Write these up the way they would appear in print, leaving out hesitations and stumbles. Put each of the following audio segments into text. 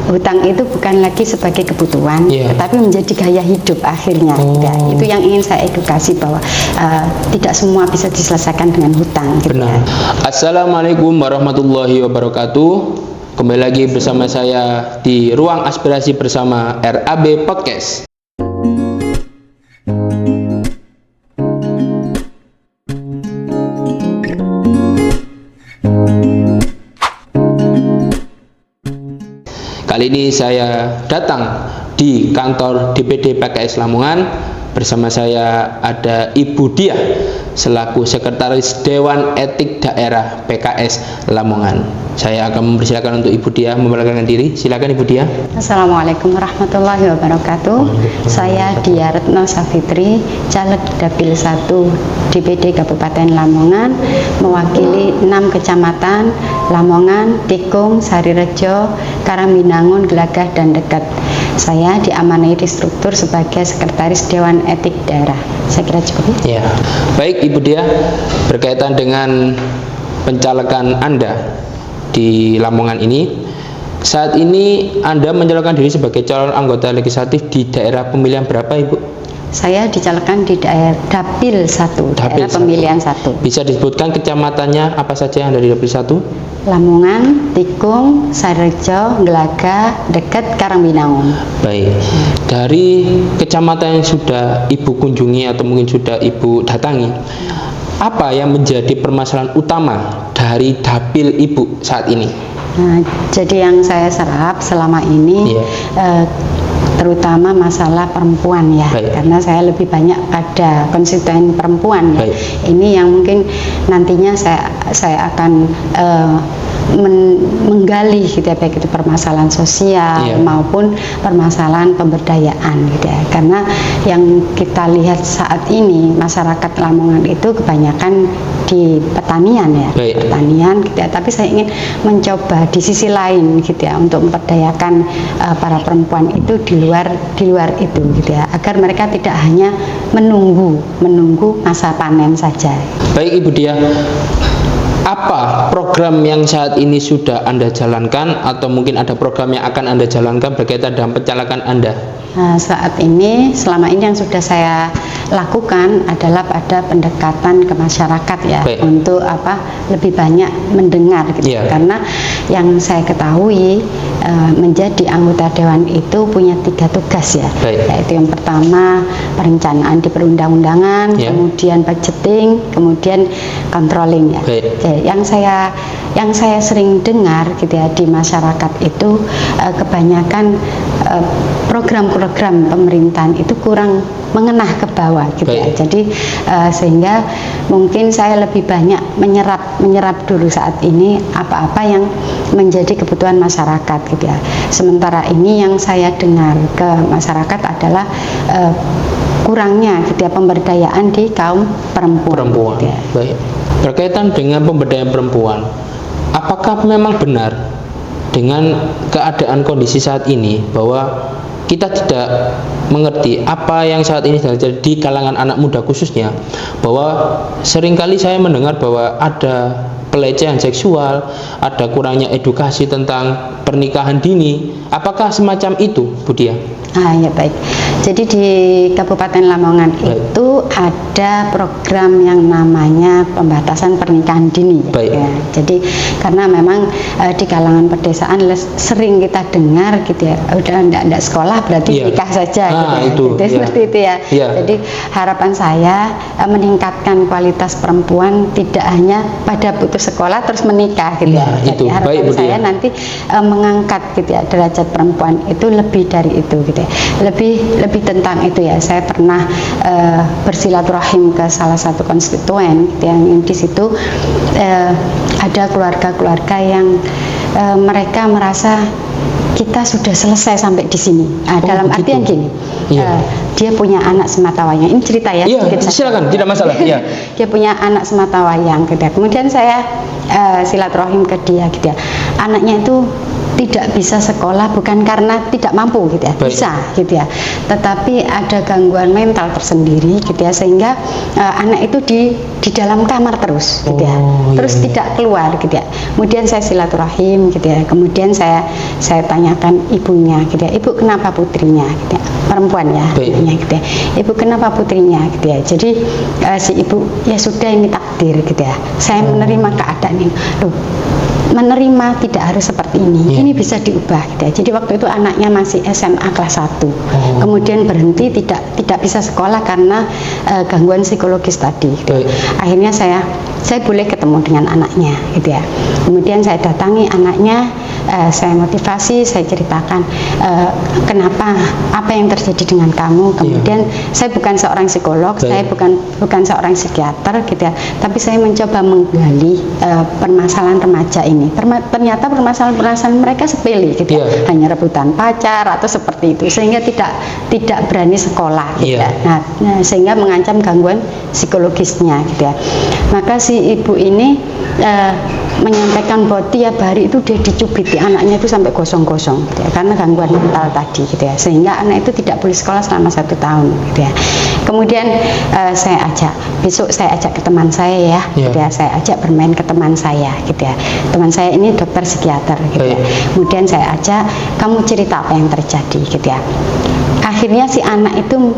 hutang itu bukan lagi sebagai kebutuhan, tetapi menjadi gaya hidup akhirnya. Ya, itu yang ingin saya edukasi bahwa tidak semua bisa diselesaikan dengan hutang. Gitu. Benar. Assalamualaikum warahmatullahi wabarakatuh. Kembali lagi bersama saya di Ruang Aspirasi bersama RAB Podcast. Kali ini saya datang di kantor DPD PKS Lamongan. Bersama saya ada Ibu Diah selaku Sekretaris Dewan Etik Daerah PKS Lamongan. Saya akan mempersilakan untuk Ibu Diah memperkenalkan diri. Silakan Ibu Diah. Assalamualaikum warahmatullahi wabarakatuh. Saya Diah Retno Safitri, caleg Dapil 1 DPD Kabupaten Lamongan, mewakili 6 kecamatan Lamongan, Tikung, Sarirejo, Karangwinangun, Gelagah, dan Dekat. Saya diamanai di struktur sebagai Sekretaris Dewan Etik Daerah. Saya kira cukup. Ya. Baik Ibu Diah, berkaitan dengan pencalekan Anda di Lamongan ini, saat ini Anda mencalonkan diri sebagai calon anggota legislatif di daerah pemilihan berapa, Ibu? Saya dicalonkan di daerah Dapil 1, daerah pemilihan 1. Bisa disebutkan kecamatannya apa saja yang dari Dapil 1? Lamongan, Tikung, Sarirejo, Gelagah, Dekat, Karangwinangun. Baik. Dari kecamatan yang sudah Ibu kunjungi atau mungkin sudah Ibu datangi, apa yang menjadi permasalahan utama dari dapil Ibu saat ini? Nah, jadi yang saya serap selama ini terutama masalah perempuan ya. Baik. Karena saya lebih banyak pada konstituen perempuan ya. Baik. Ini yang mungkin nantinya saya akan menggali gitu ya, baik itu permasalahan sosial maupun permasalahan pemberdayaan gitu ya. Karena yang kita lihat saat ini masyarakat Lamongan itu kebanyakan di pertanian ya. Baik. Pertanian gitu ya. Tapi saya ingin mencoba di sisi lain gitu ya untuk memperdayakan para perempuan itu di luar itu gitu ya, agar mereka tidak hanya menunggu masa panen saja. Baik Ibu Diah, apa program yang saat ini sudah Anda jalankan atau mungkin ada program yang akan Anda jalankan berkaitan dengan pencalekan Anda? Nah, saat ini selama ini yang sudah saya lakukan adalah pada pendekatan ke masyarakat ya. Baik. Untuk lebih banyak mendengar gitu. Karena yang saya ketahui menjadi anggota dewan itu punya 3 tugas ya. Baik. Yaitu yang pertama perencanaan di perundang-undangan, kemudian budgeting, kemudian controlling ya. Jadi, yang saya sering dengar gitu ya di masyarakat itu kebanyakan program-program pemerintahan itu kurang mengenah ke bawah gitu ya. Jadi sehingga mungkin saya lebih banyak menyerap dulu saat ini apa-apa yang menjadi kebutuhan masyarakat gitu ya. Sementara ini yang saya dengar ke masyarakat adalah kurangnya gitu ya pemberdayaan di kaum perempuan. Gitu ya. Baik. Berkaitan dengan pemberdayaan perempuan, apakah memang benar dengan keadaan kondisi saat ini bahwa kita tidak mengerti apa yang saat ini terjadi di kalangan anak muda khususnya, bahwa seringkali saya mendengar bahwa ada pelecehan seksual, ada kurangnya edukasi tentang pernikahan dini. Apakah semacam itu, Bu Diah? Ya baik. Jadi di Kabupaten Lamongan itu ada program yang namanya pembatasan pernikahan dini. Baik. Ya. Jadi karena memang di kalangan pedesaan sering kita dengar gitu ya, udah enggak sekolah berarti nikah saja gitu. Jadi seperti itu ya. Jadi harapan saya meningkatkan kualitas perempuan tidak hanya pada putus sekolah terus menikah gitu ya. Jadi harapan saya nanti mengangkat gitu ya derajat perempuan itu lebih dari itu gitu ya. Lebih tentang itu ya. Saya pernah bersilaturahim ke salah satu konstituen gitu, yang di situ ada keluarga-keluarga yang mereka merasa kita sudah selesai sampai di sini. Dalam artian gini, dia punya anak sematawayang. Ini cerita ya. Silakan, tidak masalah. Dia punya anak sematawayang gitu. Kemudian saya silaturahim ke dia gitu ya. Anaknya itu tidak bisa sekolah bukan karena tidak mampu gitu ya, bisa gitu ya, tetapi ada gangguan mental tersendiri gitu ya, sehingga anak itu di dalam kamar terus gitu ya, terus tidak keluar gitu ya. Kemudian saya silaturahim gitu ya, kemudian saya tanyakan ibunya gitu ya, ibu kenapa putrinya gitu ya, perempuan ya ibunya gitu ya, ibu kenapa putrinya gitu ya. Jadi si ibu, ya sudah ini takdir gitu ya, saya menerima keadaan ini. Loh, menerima tidak harus seperti ini, ini bisa diubah gitu ya. Jadi waktu itu anaknya masih SMA kelas 1, kemudian berhenti, tidak bisa sekolah karena gangguan psikologis tadi gitu. Akhirnya saya boleh ketemu dengan anaknya gitu ya, kemudian saya datangi anaknya, saya motivasi, saya ceritakan kenapa, apa yang terjadi dengan kamu. Kemudian saya bukan seorang psikolog, saya bukan seorang psikiater gitu ya, tapi saya mencoba menggali permasalahan remaja ini. Ternyata permasalahan mereka sepele gitu ya, hanya rebutan pacar atau seperti itu, sehingga tidak berani sekolah gitu ya. Nah, sehingga mengancam gangguan psikologisnya gitu ya. Maka si ibu ini menyampaikan bahwa tiap hari itu dia dicubiti anaknya itu sampai gosong-gosong gitu ya, karena gangguan mental tadi gitu ya, sehingga anak itu tidak boleh sekolah selama 1 tahun gitu ya. Kemudian besok saya ajak ke teman saya ya, gitu ya, saya ajak bermain ke teman saya gitu ya. Teman saya ini dokter psikiater gitu ya. Kemudian saya ajak, kamu cerita apa yang terjadi gitu ya. Akhirnya si anak itu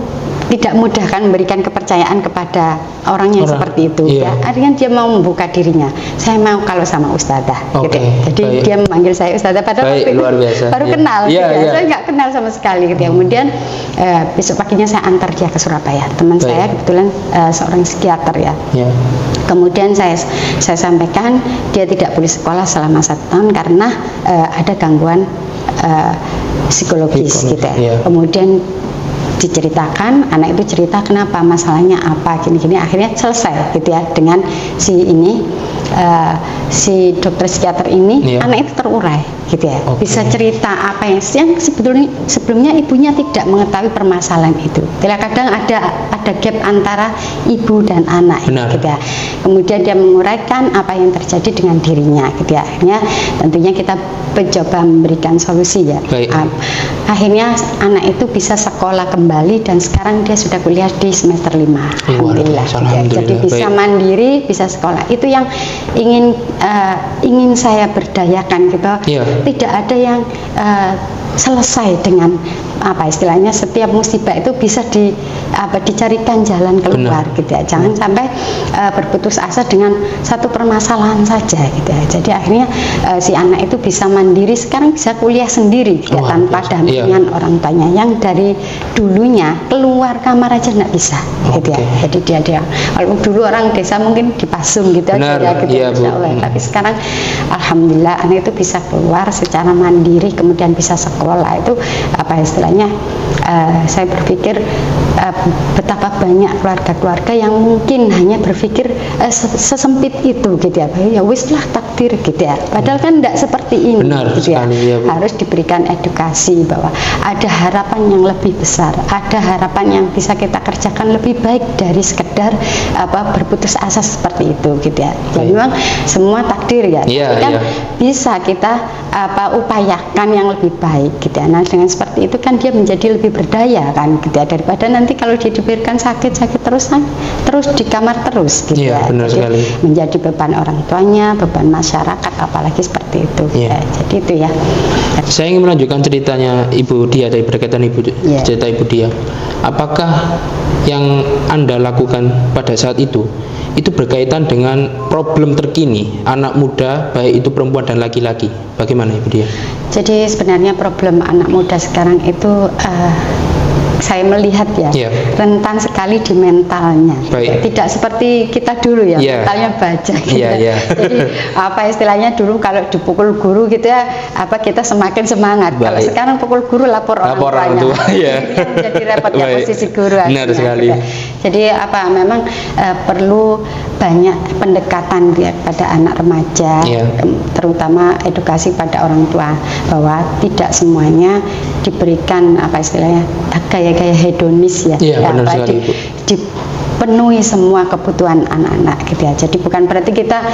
tidak mudah kan memberikan kepercayaan kepada orang yang seperti itu ya. Akhirnya dia mau membuka dirinya. Saya mau kalau sama ustadzah gitu. Jadi dia memanggil saya ustadzah, padahal waktu itu baru kenal gitu ya. Saya nggak kenal sama sekali gitu ya. Kemudian besok paginya saya antar dia ke Surabaya. Teman saya kebetulan seorang psikiater ya. Kemudian saya sampaikan dia tidak boleh sekolah selama 1 tahun karena ada gangguan psikologis gitu ya. Kemudian diceritakan, anak itu cerita kenapa, masalahnya apa, gini-gini, akhirnya selesai gitu ya dengan si ini, si dokter psikiater ini. Anak itu terurai gitu ya, bisa cerita apa yang sebelumnya ibunya tidak mengetahui permasalahan itu. Kadang ada gap antara ibu dan anak gitu ya. Kemudian dia menguraikan apa yang terjadi dengan dirinya gitu ya. Akhirnya tentunya kita mencoba memberikan solusi ya. Akhirnya anak itu bisa sekolah kembali dan sekarang dia sudah kuliah di semester 5. Alhamdulillah. Jadi bisa mandiri, bisa sekolah. Itu yang ingin saya berdayakan gitu. Tidak ada yang selesai dengan apa istilahnya, setiap musibah itu bisa dicarikan jalan keluar gitu ya. Jangan sampai berputus asa dengan satu permasalahan saja gitu ya. Jadi akhirnya si anak itu bisa mandiri, sekarang bisa kuliah sendiri gitu, tanpa dampingan orang tuanya yang dari dulunya keluar kamar aja nggak bisa gitu ya. Jadi dia kalau dulu orang desa mungkin dipasung gitu aja gitu ya, tapi sekarang alhamdulillah anak itu bisa keluar secara mandiri, kemudian bisa sekolah. Itu apa istilahnya, saya berpikir betapa banyak keluarga-keluarga yang mungkin hanya berpikir sesempit itu gitu ya, ya wis lah takdir gitu ya, padahal kan tidak seperti ini. Benar gitu ya. sekali, ya, Bu. Harus diberikan edukasi bahwa ada harapan yang lebih besar, ada harapan yang bisa kita kerjakan lebih baik dari sekedar berputus asa seperti itu gitu ya. Jadi memang semua takdir ya, tapi kan bisa kita upayakan yang lebih baik gitu ya. Nah dengan seperti itu kan dia menjadi lebih berdaya kan gitu ya, daripada nanti kalau dia diberikan sakit terus di kamar terus gitu ya. Benar jadi sekali. menjadi beban orang tuanya, beban masyarakat, apalagi seperti itu. Jadi itu ya. Saya ingin melanjutkan ceritanya Ibu Dia, dari berkaitan cerita Ibu Dia. Apakah yang Anda lakukan pada saat itu berkaitan dengan problem terkini anak muda, baik itu perempuan dan laki-laki? Bagaimana Ibu Dia? Jadi sebenarnya problem anak muda sekarang itu saya melihat ya, rentan sekali di mentalnya. Tidak seperti kita dulu ya, mentalnya baja gitu. Jadi apa istilahnya, dulu kalau dipukul guru gitu ya, kita semakin semangat. Kalau sekarang pukul guru lapor orang tuanya. Jadi repot ya posisi guru. Benar sekali. Gitu. Jadi memang perlu banyak pendekatan ya pada anak remaja, terutama edukasi pada orang tua bahwa tidak semuanya diberikan istilahnya gaya-gaya hedonis ya, dipenuhi semua kebutuhan anak-anak gitu ya. Jadi bukan berarti kita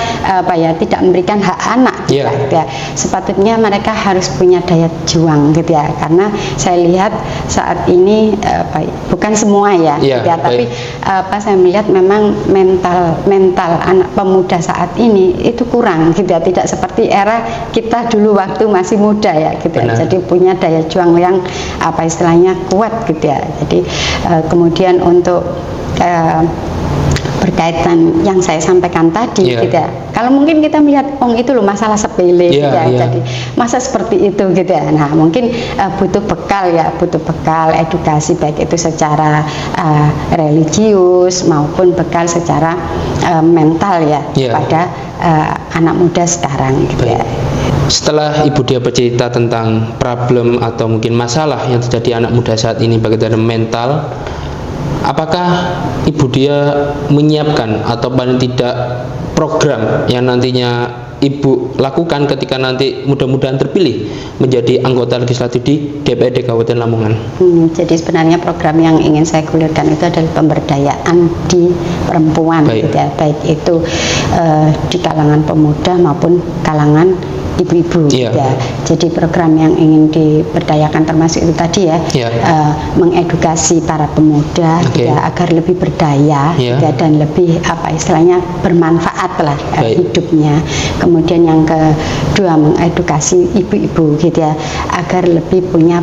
tidak memberikan hak anak Yeah. gitu ya. Sepatutnya mereka harus punya daya juang gitu ya, karena saya lihat saat ini bukan semua ya, Yeah, gitu ya, tapi saya melihat memang mental anak pemuda saat ini itu kurang gitu ya, tidak seperti era kita dulu waktu masih muda ya gitu ya. Jadi punya daya juang yang istilahnya kuat gitu ya. Jadi kemudian untuk berkaitan yang saya sampaikan tadi, gitu ya. Kalau mungkin kita melihat, itu loh masalah sepele, gitu ya. Jadi masa seperti itu, gitu ya. Nah, mungkin butuh bekal ya, butuh bekal edukasi baik itu secara religius maupun bekal secara mental ya pada anak muda sekarang, gitu ya. Setelah Ibu Dia bercerita tentang problem atau mungkin masalah yang terjadi anak muda saat ini bagian mental, apakah Ibu Dia menyiapkan atau paling tidak program yang nantinya Ibu lakukan ketika nanti mudah-mudahan terpilih menjadi anggota legislatif di DPRD Kabupaten Lamongan? Jadi sebenarnya program yang ingin saya gulirkan itu adalah pemberdayaan di perempuan, gitu ya. Baik itu di kalangan pemuda maupun kalangan ibu-ibu, ya. Jadi program yang ingin diberdayakan termasuk itu tadi ya, mengedukasi para pemuda ya, agar lebih berdaya ya, dan lebih istilahnya bermanfaat lah hidupnya. Kemudian yang kedua, mengedukasi ibu-ibu gitu ya, agar lebih punya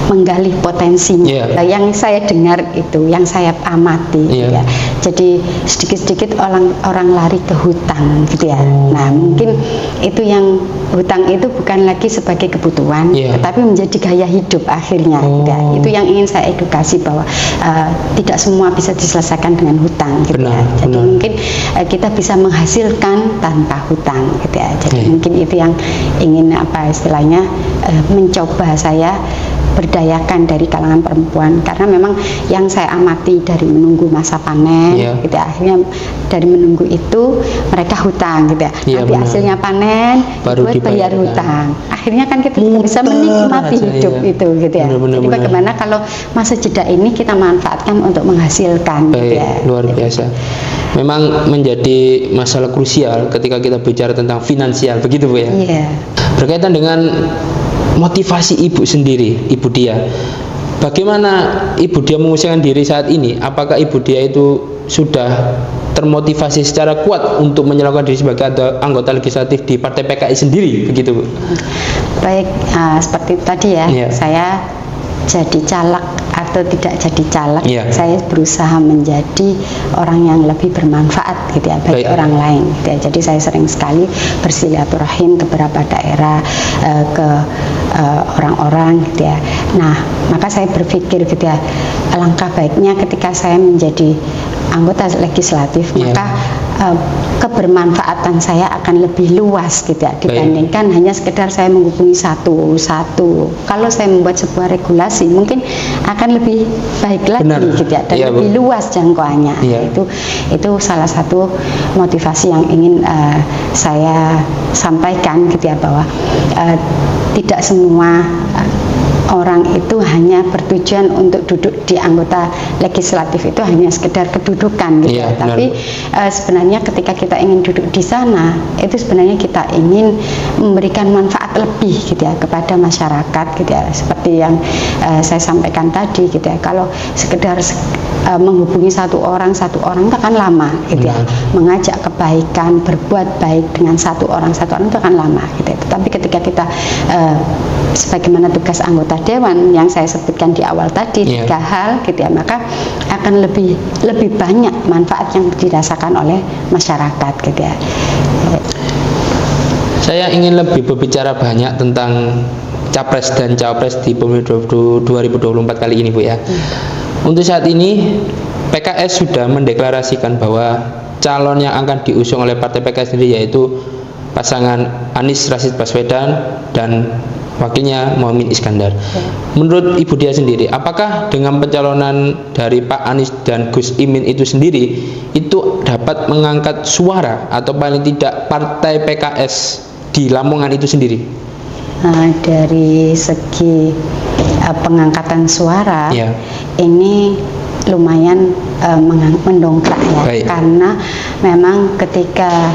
menggali potensinya. Yang saya dengar itu, yang saya amati gitu ya. Jadi sedikit-sedikit orang lari ke hutang gitu ya. Nah, mungkin itu yang hutang itu bukan lagi sebagai kebutuhan, tetapi menjadi gaya hidup akhirnya. Gitu ya. Itu yang ingin saya edukasi, bahwa tidak semua bisa diselesaikan dengan hutang. Gitu ya. Jadi mungkin kita bisa menghasilkan tanpa hutang. Gitu ya. Jadi mungkin itu yang ingin istilahnya mencoba saya berdayakan dari kalangan perempuan, karena memang yang saya amati dari menunggu masa panen, gitu ya, akhirnya dari menunggu itu mereka hutang, gitu ya. Nanti hasilnya panen buat bayar hutang. Akhirnya kan kita bisa menikmati hidup itu, gitu ya. Jadi bagaimana kalau masa jeda ini kita manfaatkan untuk menghasilkan, gitu ya. Luar biasa. Memang menjadi masalah krusial ketika kita bicara tentang finansial, begitu Bu ya. Berkaitan dengan motivasi Ibu sendiri, Ibu Dia, bagaimana Ibu Dia mengusungkan diri saat ini? Apakah Ibu Dia itu sudah termotivasi secara kuat untuk menyalurkan diri sebagai anggota legislatif di Partai PKI sendiri, begitu Bu? Baik, seperti itu tadi ya, saya jadi caleg atau tidak jadi caleg, saya berusaha menjadi orang yang lebih bermanfaat gitu ya, bagi orang lain gitu ya. Jadi saya sering sekali bersilaturahim ke beberapa daerah, ke orang-orang gitu ya. Nah, maka saya berpikir gitu ya, alangkah baiknya ketika saya menjadi anggota legislatif, maka kebermanfaatan saya akan lebih luas gitu ya, dibandingkan hanya sekedar saya menghubungi satu. Kalau saya membuat sebuah regulasi, mungkin akan lebih baik lagi gitu ya, dan lebih luas jangkauannya. Itu salah satu motivasi yang ingin saya sampaikan gitu ya, bahwa tidak semua orang itu hanya bertujuan untuk duduk di anggota legislatif itu hanya sekedar kedudukan gitu ya. Tapi sebenarnya ketika kita ingin duduk di sana, itu sebenarnya kita ingin memberikan manfaat lebih gitu ya kepada masyarakat gitu ya. Seperti yang saya sampaikan tadi gitu ya, kalau sekedar menghubungi satu orang itu akan lama gitu ya. Mengajak kebaikan, berbuat baik dengan satu orang itu akan lama gitu ya. Tetapi ketika kita sebagaimana tugas anggota dewan yang saya sebutkan di awal tadi, 3 hal gitu ya, maka akan lebih banyak manfaat yang dirasakan oleh masyarakat gitu ya. Saya ingin lebih berbicara banyak tentang capres dan cawapres di pemilu 2024 kali ini Bu ya. Untuk saat ini PKS sudah mendeklarasikan bahwa calon yang akan diusung oleh Partai PKS sendiri yaitu pasangan Anies Rashid Baswedan dan wakilnya Muhaimin Iskandar. Menurut Ibu Dia sendiri, apakah dengan pencalonan dari Pak Anies dan Gus Imin itu sendiri itu dapat mengangkat suara atau paling tidak Partai PKS di Lamongan itu sendiri? Dari segi pengangkatan suara, ini lumayan mendongkrak ya. Baik. Karena memang ketika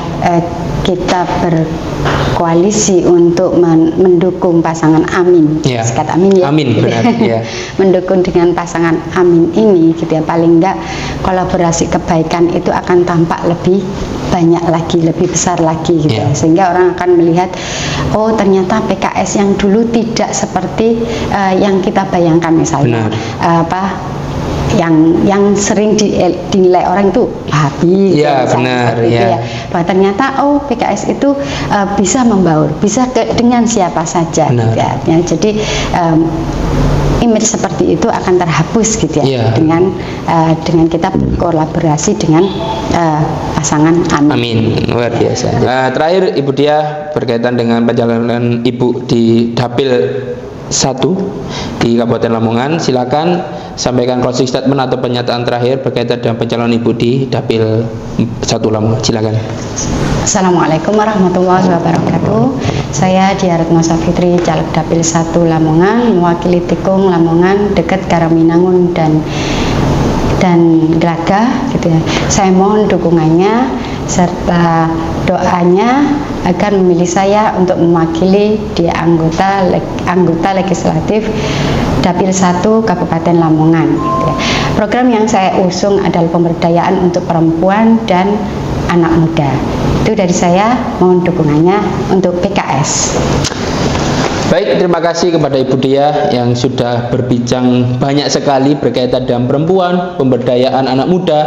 kita berkoalisi untuk mendukung pasangan Amin, Ya. sekat Amin ya, Amin, gitu benar, ya. mendukung dengan pasangan Amin ini, gitu ya, paling enggak kolaborasi kebaikan itu akan tampak lebih banyak lagi, lebih besar lagi, gitu Ya. ya. Sehingga orang akan melihat, oh ternyata PKS yang dulu tidak seperti yang kita bayangkan, misalnya yang sering dinilai orang itu habis, ya, benar, seperti itu ya. ya. Bahwa ternyata PKS itu bisa membaur, bisa dengan siapa saja, gitu ya. Jadi image seperti itu akan terhapus, gitu ya, Ya. dengan kita berkolaborasi dengan pasangan Amin. Amin, luar biasa. Terakhir Ibu Diah, berkaitan dengan pencalonan Ibu di Dapil 1 di Kabupaten Lamongan, silakan sampaikan closing statement atau pernyataan terakhir berkaitan dengan pencalonan Ibu di Dapil 1 Lamongan. Silakan. Assalamualaikum warahmatullahi wabarakatuh. Saya Diah Retno Safitri, caleg Dapil 1 Lamongan, mewakili Tikung Lamongan, dekat Karaminangun dan Gelaga, gitu ya. Saya mohon dukungannya serta doanya agar memilih saya untuk mewakili di anggota legislatif Dapil 1 Kabupaten Lamongan, gitu ya. Program yang saya usung adalah pemberdayaan untuk perempuan dan anak muda. Itu dari saya, mohon dukungannya untuk PKS. Baik, terima kasih kepada Ibu Diah yang sudah berbincang banyak sekali berkaitan dengan perempuan, pemberdayaan anak muda,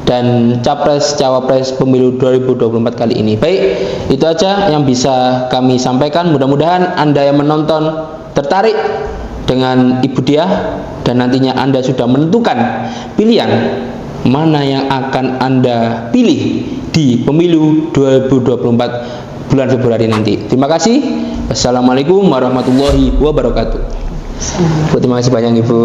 dan Capres-Cawapres pemilu 2024 kali ini. Baik, itu aja yang bisa kami sampaikan. Mudah-mudahan Anda yang menonton tertarik dengan Ibu Diah dan nantinya Anda sudah menentukan pilihan mana yang akan Anda pilih di pemilu 2024 bulan Februari nanti. Terima kasih. Wassalamualaikum warahmatullahi wabarakatuh. Terima kasih banyak Ibu.